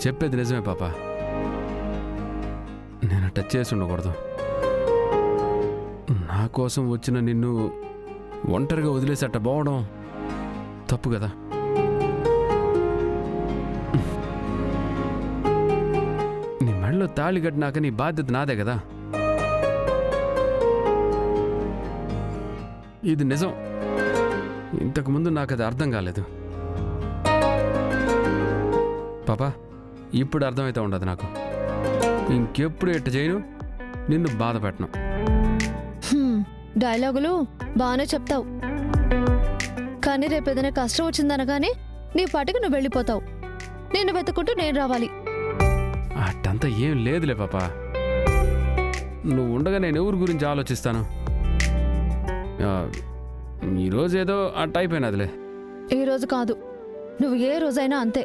చెప్పేది నిజమే పాప. నేను టచ్ చేసి ఉండకూడదు. నా కోసం వచ్చిన నిన్ను ఒంటరిగా వదిలేసి అట్ట పోవడం తప్పు కదా. నీ మెడలో తాళి కట్టినాక నీ బాధ్యత నాదే కదా. ఇది నిజం. ఇంతకుముందు నాకు అది అర్థం కాలేదు పాపా. ఇప్పుడు అర్థమైతే ఉండదు నాకు. ఇంకెప్పుడు ఎట్ట చేయను, నిన్ను బాధ పెట్టను. డైలాగులు బాగానే చెప్తావు, కానీ రేపేదైనా కష్టం వచ్చిందనగానే నీ పాటికి నువ్వు వెళ్ళిపోతావు. నిన్ను వెతుక్కుంటూ నేను రావాలి. అట్టంతా ఏం లేదులే పాపా. నువ్వు ఉండగా నేను ఎవరి గురించి ఆలోచిస్తాను. ఈరోజు ఏదో అట్ట అయిపోయినదిలే. ఈరోజు కాదు, నువ్వు ఏ రోజైనా అంతే.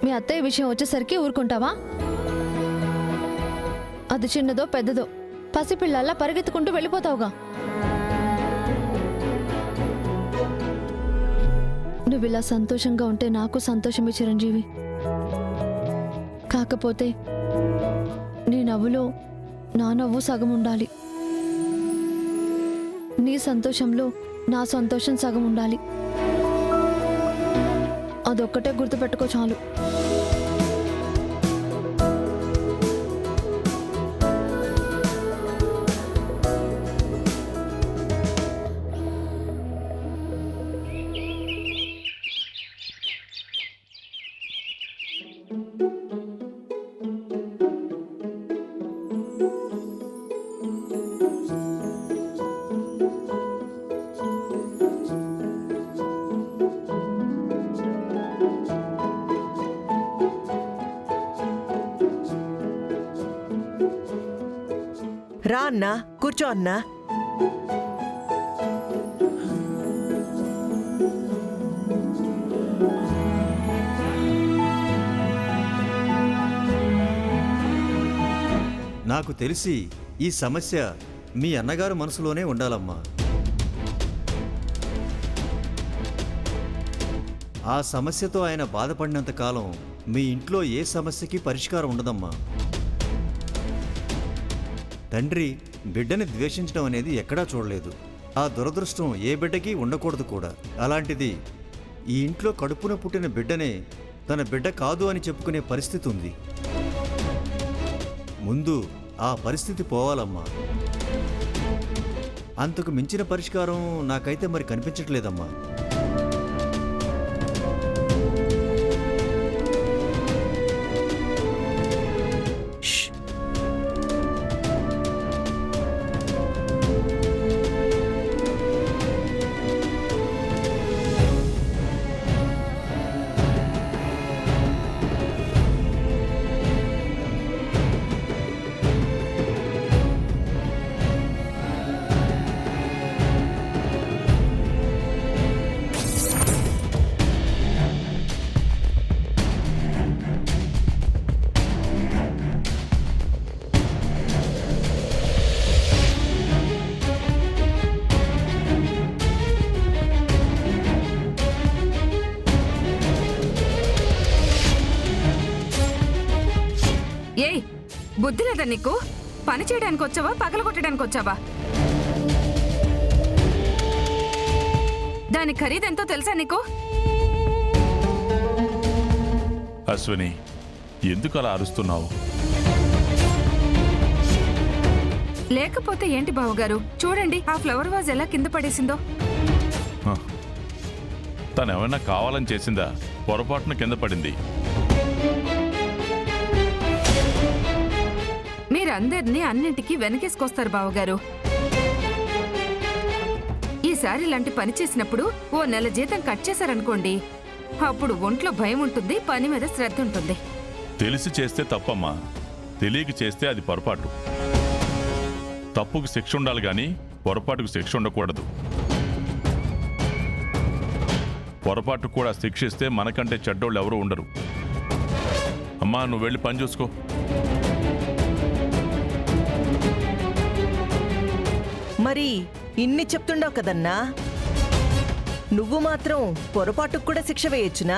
మీ అత్తయ్య విషయం వచ్చేసరికి ఊరుకుంటావా? అది చిన్నదో పెద్దదో పసిపిల్లల్లా పరిగెత్తుకుంటూ వెళ్ళిపోతావుగా. నువ్వు ఇలా సంతోషంగా ఉంటే నాకు సంతోషమే చిరంజీవి. కాకపోతే నీ నవ్వులో నా నవ్వు సగం ఉండాలి, నీ సంతోషంలో నా సంతోషం సగం ఉండాలి. అదొక్కటే గుర్తుపెట్టుకో చాలు. రా అన్నా, కూర్చో అన్నా. నాకు తెలిసి ఈ సమస్య మీ అన్నగారు మనసులోనే ఉండాలమ్మా. ఆ సమస్యతో ఆయన బాధపడినంత కాలం మీ ఇంట్లో ఏ సమస్యకి పరిష్కారం ఉండదమ్మా. తండ్రి బిడ్డని ద్వేషించడం అనేది ఎక్కడా చూడలేదు. ఆ దురదృష్టం ఏ బిడ్డకి ఉండకూడదు కూడా. అలాంటిది ఈ ఇంట్లో కడుపున పుట్టిన బిడ్డనే తన బిడ్డ కాదు అని చెప్పుకునే పరిస్థితి ఉంది. ముందు ఆ పరిస్థితి పోవాలమ్మా. అంతకు మించిన పరిష్కారం నాకైతే మరి కనిపించట్లేదమ్మా. ఏయ్, బుద్ధి లేదా నీకు? పని చేయడానికి వచ్చావా, పగలగొట్టడానికి వచ్చావా? దాని ఖరీదెంతో తెలుసా నీకు? అశ్విని, ఎందుకు అలా అరుస్తున్నావు? లేకపోతే ఏంటి బావగారు, చూడండి ఆ ఫ్లవర్ వాజ్ ఎలా కింద పడేసిందో. తనేమైనా కావాలని చేసిందా? పొరపాటున కింద పడింది. మీరందరినీ అన్నింటికీ వెనకేసుకొస్తారు బావగారు. ఈసారి ఇలాంటి పని చేసినప్పుడు ఓ నెల జీతం కట్ చేశారనుకోండి, అప్పుడు ఒంట్లో భయం ఉంటుంది, పని మీద శ్రద్ధ ఉంటుంది. తెలిసి చేస్తే తప్పమ్మా, తెలియక చేస్తే అది పొరపాటు. తప్పుకు శిక్ష ఉండాలి గాని పొరపాటుకు శిక్ష ఉండకూడదు. పొరపాటు కూడా శిక్షిస్తే మనకంటే చెడ్డోళ్ళు ఎవరు ఉండరు. అమ్మా, నువ్వు వెళ్ళి పని చూసుకో. మరి ఇన్ని చెప్తుండవు కదన్నా, నువ్వు మాత్రం పొరపాటుకు కూడా శిక్ష వేయొచ్చునా?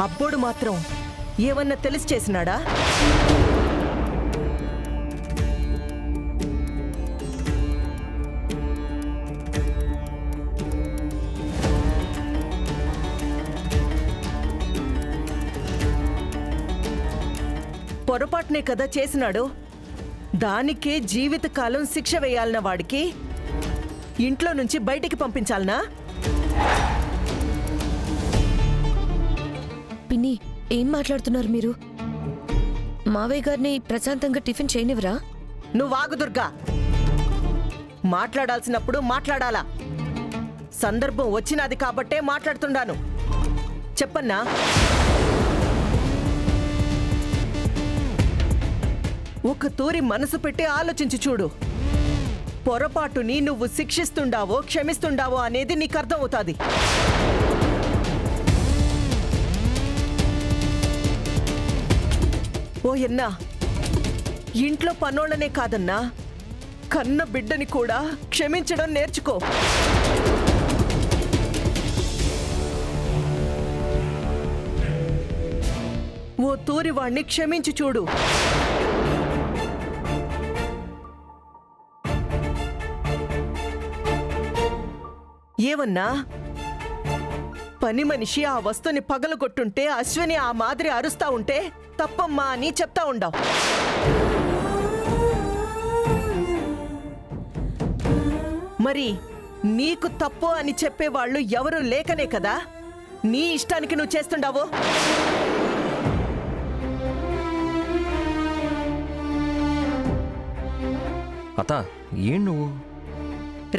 అబ్బోడు మాత్రం ఏమన్నా తెలిసి చేసినాడా? పొరపాటునే కదా చేసినాడు. దానికే జీవితకాలం శిక్ష వేయాలన్న వాడికి ఇంట్లో నుంచి బయటికి పంపించాలనా? పిన్ని, ఏం మాట్లాడుతున్నారు మీరు? మావయ్య గారిని ప్రశాంతంగా టిఫిన్ చేయనివరా? నువ్వు ఆగు దుర్గా. మాట్లాడాల్సినప్పుడు మాట్లాడాలా. సందర్భం వచ్చినది కాబట్టే మాట్లాడుతున్నాను. చెప్పన్నా. ఒక తూరి మనసు పెట్టి ఆలోచించి చూడు. పొరపాటుని నువ్వు శిక్షిస్తుండావో క్షమిస్తుండావో అనేది నీకు అర్థమవుతాది. ఓ ఎన్నా, ఇంట్లో పనోళ్ళనే కాదన్నా, కన్న బిడ్డని కూడా క్షమించడం నేర్చుకో. ఓ తూరి వాణ్ణి క్షమించి చూడు. ఏమన్నా, పని మనిషి ఆ వస్తువుని పగలగొట్టుంటే అశ్విని ఆ మాదిరి అరుస్తా ఉంటే తప్పమ్మా అని చెప్తా ఉండావు. మరి నీకు తప్పు అని చెప్పేవాళ్ళు ఎవరూ లేకనే కదా నీ ఇష్టానికి నువ్వు చేస్తుండావు. అత్త, ఏం నువ్వు?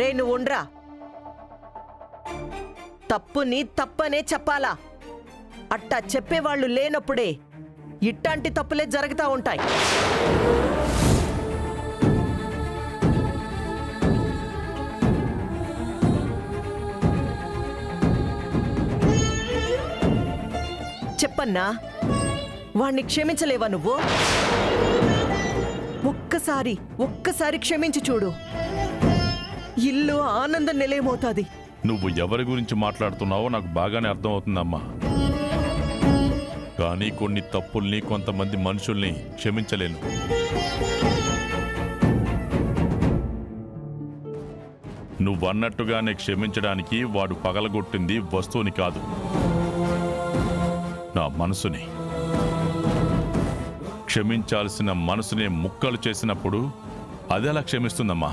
రే, నువ్వు ఉండ్రా. తప్పుని తప్పనే చెప్పాలా. అట్టా చెప్పేవాళ్ళు లేనప్పుడే ఇట్టాంటి తప్పులే జరుగుతూ ఉంటాయి. చెప్పన్నా, వాణ్ణి క్షమించలేవా నువ్వు? ఒక్కసారి క్షమించి చూడు. ఇల్లు ఆనందం నిలయమవుతాది. నువ్వు ఎవరి గురించి మాట్లాడుతున్నావో నాకు బాగానే అర్థమవుతుందమ్మా. కానీ కొన్ని తప్పుల్ని, కొంతమంది మనుషుల్ని క్షమించలేను. నువ్వన్నట్టుగానే క్షమించడానికి వాడు పగలగొట్టింది వస్తువుని కాదు, నా మనసుని. క్షమించాల్సిన మనసునే ముక్కలు చేసినప్పుడు అదెలా క్షమిస్తుందమ్మా?